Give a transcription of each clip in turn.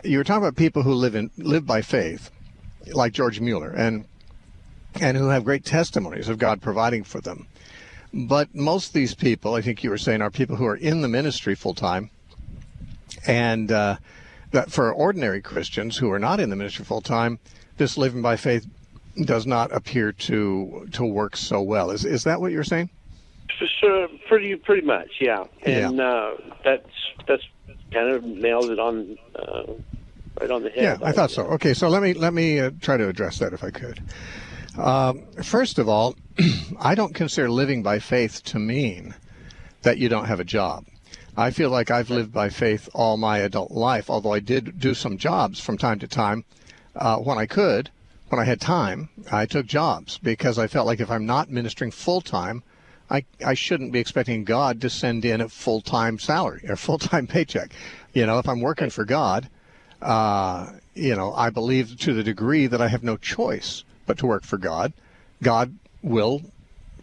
You were talking about people who live by faith, like George Mueller, and who have great testimonies of God providing for them. But most of these people, I think you were saying, are people who are in the ministry full time, and that for ordinary Christians who are not in the ministry full time, this living by faith does not appear to work so well. Is that what you're saying? Sure, pretty much, yeah. And that's kind of nails it on right on the head. Yeah, I thought so. Okay, so let me try to address that if I could. First of all, I don't consider living by faith to mean that you don't have a job. I feel like I've lived by faith all my adult life, although I did do some jobs from time to time when I could. When I had time, I took jobs because I felt like if I'm not ministering full-time, I shouldn't be expecting God to send in a full-time salary or full-time paycheck. If I'm working for God, I believe to the degree that I have no choice but to work for God, God will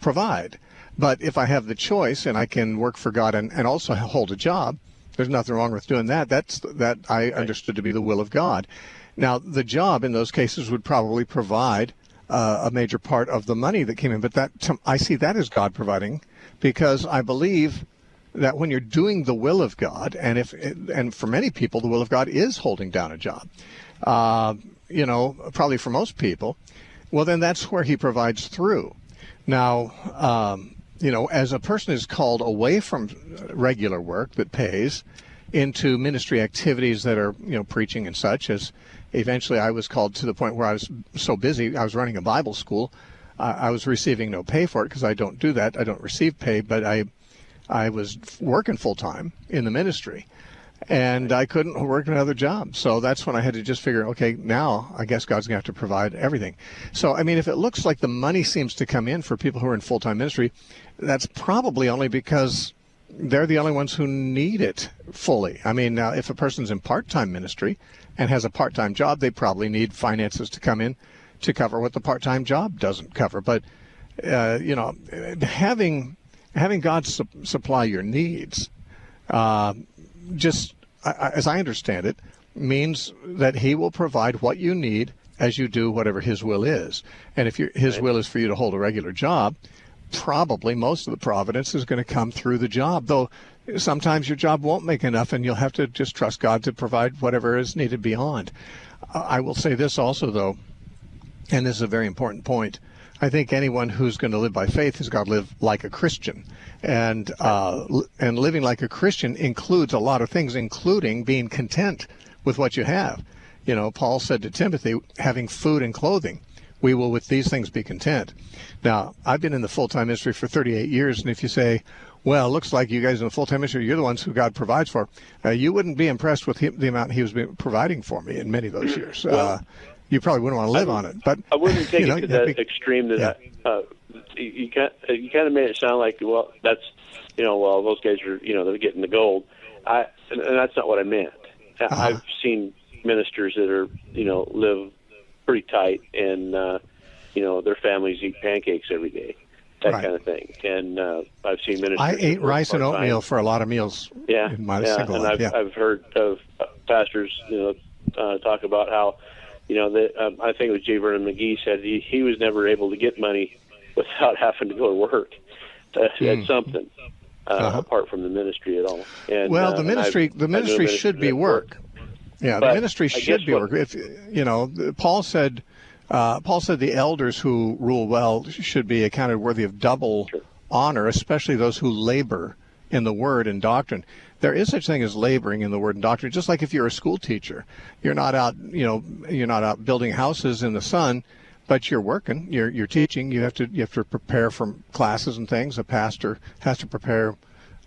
provide. But if I have the choice and I can work for God and also hold a job, there's nothing wrong with doing that. That I understood to be the will of God. Now, the job in those cases would probably provide a major part of the money that came in, but I see that as God providing, because I believe that when you're doing the will of God, and for many people, the will of God is holding down a job, probably for most people, well, then that's where he provides through. Now, as a person is called away from regular work that pays into ministry activities that are, preaching and such, as eventually I was called to the point where I was so busy, I was running a Bible school. I was receiving no pay for it because I don't do that. I don't receive pay, but I was working full time in the ministry, and I couldn't work another job. So that's when I had to just figure, okay, now I guess God's going to have to provide everything. So, if it looks like the money seems to come in for people who are in full-time ministry, that's probably only because they're the only ones who need it fully. Now, if a person's in part-time ministry and has a part-time job, they probably need finances to come in to cover what the part-time job doesn't cover. But, having God supply your needs, as I understand it, means that he will provide what you need as you do whatever his will is. And if his will is for you to hold a regular job, probably most of the providence is going to come through the job, though sometimes your job won't make enough and you'll have to just trust God to provide whatever is needed beyond. I will say this also, though, and this is a very important point. I think anyone who's going to live by faith has got to live like a Christian. And living like a Christian includes a lot of things, including being content with what you have. Paul said to Timothy, having food and clothing, we will with these things be content. Now, I've been in the full-time ministry for 38 years, and if you say, well, it looks like you guys in the full-time ministry, you're the ones who God provides for, you wouldn't be impressed with the amount he was providing for me in many of those years. You probably wouldn't want to live on it. But I wouldn't take it to that extreme. You kind of made it sound like, well, that's, those guys are, they're getting the gold. And that's not what I meant. I've seen ministers that are, live pretty tight, and their families eat pancakes every day, that kind of thing. And I've seen ministers. I ate rice and oatmeal for a lot of meals. In my single life. I've heard of pastors, talk about how, I think it was J. Vernon McGee said he was never able to get money without having to go to work at something apart from the ministry at all. And, the ministry should be work. Yeah, the ministry should be work. If Paul said the elders who rule well should be accounted worthy of double honor, especially those who labor in the word and doctrine. There is such thing as laboring in the word and doctrine. Just like if you're a school teacher, you're not out building houses in the sun, but you're working, you're teaching. You have to prepare for classes and things. A pastor has to prepare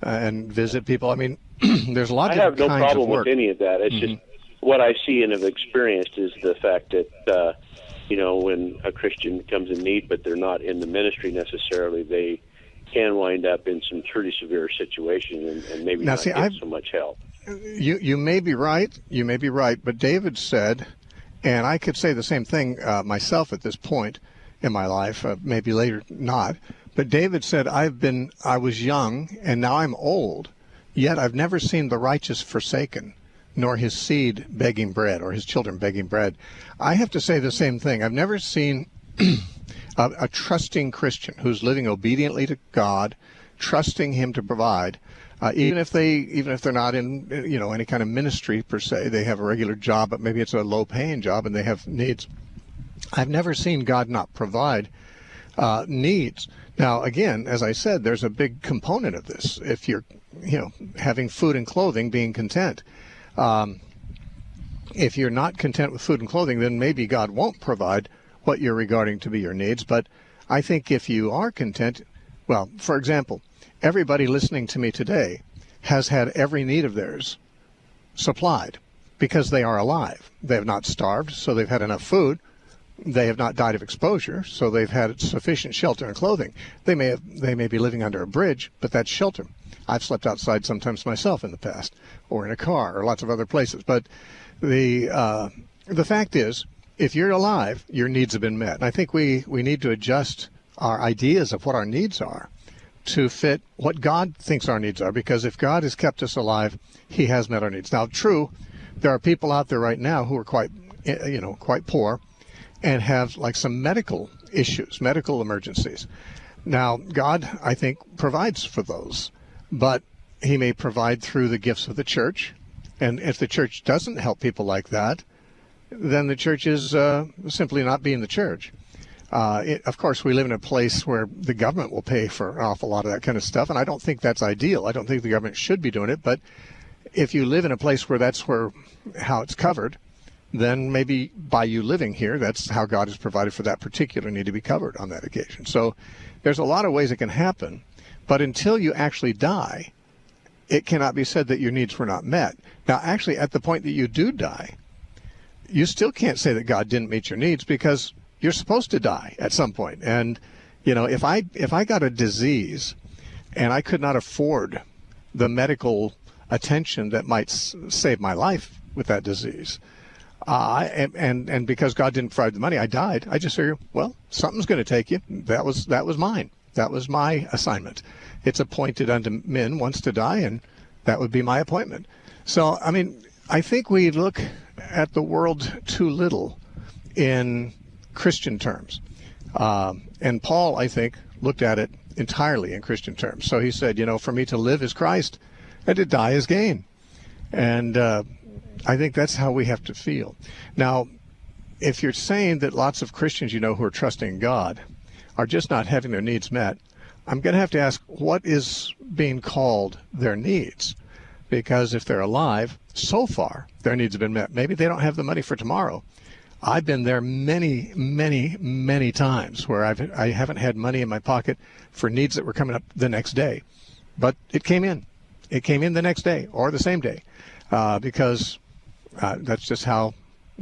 and visit people. There's a lot of different kinds of work. I have no problem with any of that. It's just what I see and have experienced is the fact that when a Christian comes in need, but they're not in the ministry necessarily, they can wind up in some pretty severe situation and maybe not get so much help. You may be right. You may be right. But David said, and I could say the same thing myself at this point in my life, maybe later not. But David said, I was young and now I'm old, yet I've never seen the righteous forsaken, nor his seed begging bread, or his children begging bread. I have to say the same thing. I've never seen a trusting Christian who's living obediently to God, trusting him to provide, even if they're not in any kind of ministry per se. They have a regular job, but maybe it's a low-paying job and they have needs. I've never seen God not provide needs. Now, again, as I said, there's a big component of this. If you're, having food and clothing, being content. If you're not content with food and clothing, then maybe God won't provide what you're regarding to be your needs. But I think if you are content, well, for example, everybody listening to me today has had every need of theirs supplied because they are alive. They have not starved, so they've had enough food. They have not died of exposure, so they've had sufficient shelter and clothing. They may be living under a bridge, but that's shelter. I've slept outside sometimes myself in the past, or in a car, or lots of other places. But the fact is, if you're alive, your needs have been met. And I think we need to adjust our ideas of what our needs are to fit what God thinks our needs are, because if God has kept us alive, he has met our needs. Now, true, there are people out there right now who are quite poor, and have like some medical issues, medical emergencies. Now, God, I think, provides for those, but he may provide through the gifts of the church. And if the church doesn't help people like that, then the church is simply not being the church. Of course, we live in a place where the government will pay for an awful lot of that kind of stuff, and I don't think that's ideal. I don't think the government should be doing it, but if you live in a place where that's how it's covered, then maybe by you living here, that's how God has provided for that particular need to be covered on that occasion. So there's a lot of ways it can happen, but until you actually die, it cannot be said that your needs were not met. Now, actually, at the point that you do die, you still can't say that God didn't meet your needs, because you're supposed to die at some point. And, if I got a disease and I could not afford the medical attention that might save my life with that disease, and because God didn't provide the money, I died. I just figure, well, something's going to take you. That was mine. That was my assignment. It's appointed unto men once to die, and that would be my appointment. So, I think we look at the world too little in Christian terms. And Paul, I think, looked at it entirely in Christian terms. So he said, for me to live is Christ, and to die is gain. And I think that's how we have to feel. Now, if you're saying that lots of Christians, who are trusting God are just not having their needs met, I'm going to have to ask, what is being called their needs? Because if they're alive, so far, their needs have been met. Maybe they don't have the money for tomorrow. I've been there many, many, many times where I haven't had money in my pocket for needs that were coming up the next day. But it came in. It came in the next day or the same day, because that's how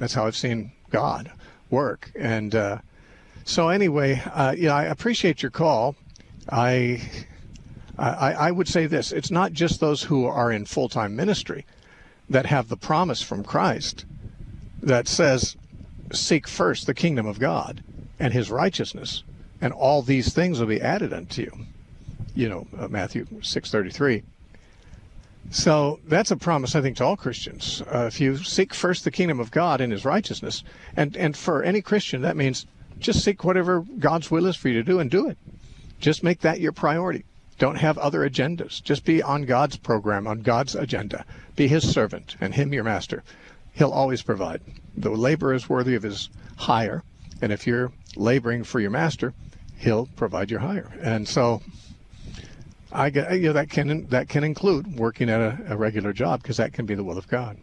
I've seen God work. And so anyway, I appreciate your call. I would say this: it's not just those who are in full-time ministry that have the promise from Christ that says, "Seek first the kingdom of God and His righteousness, and all these things will be added unto you." Matthew 6:33. So that's a promise, I think, to all Christians. If you seek first the kingdom of God and His righteousness, and for any Christian, that means just seek whatever God's will is for you to do, and do it. Just make that your priority. Don't have other agendas. Just be on God's program, on God's agenda. Be His servant and Him your master. He'll always provide. The laborer is worthy of his hire, and if you're laboring for your master, He'll provide your hire. And so that can include working at a regular job, because that can be the will of God.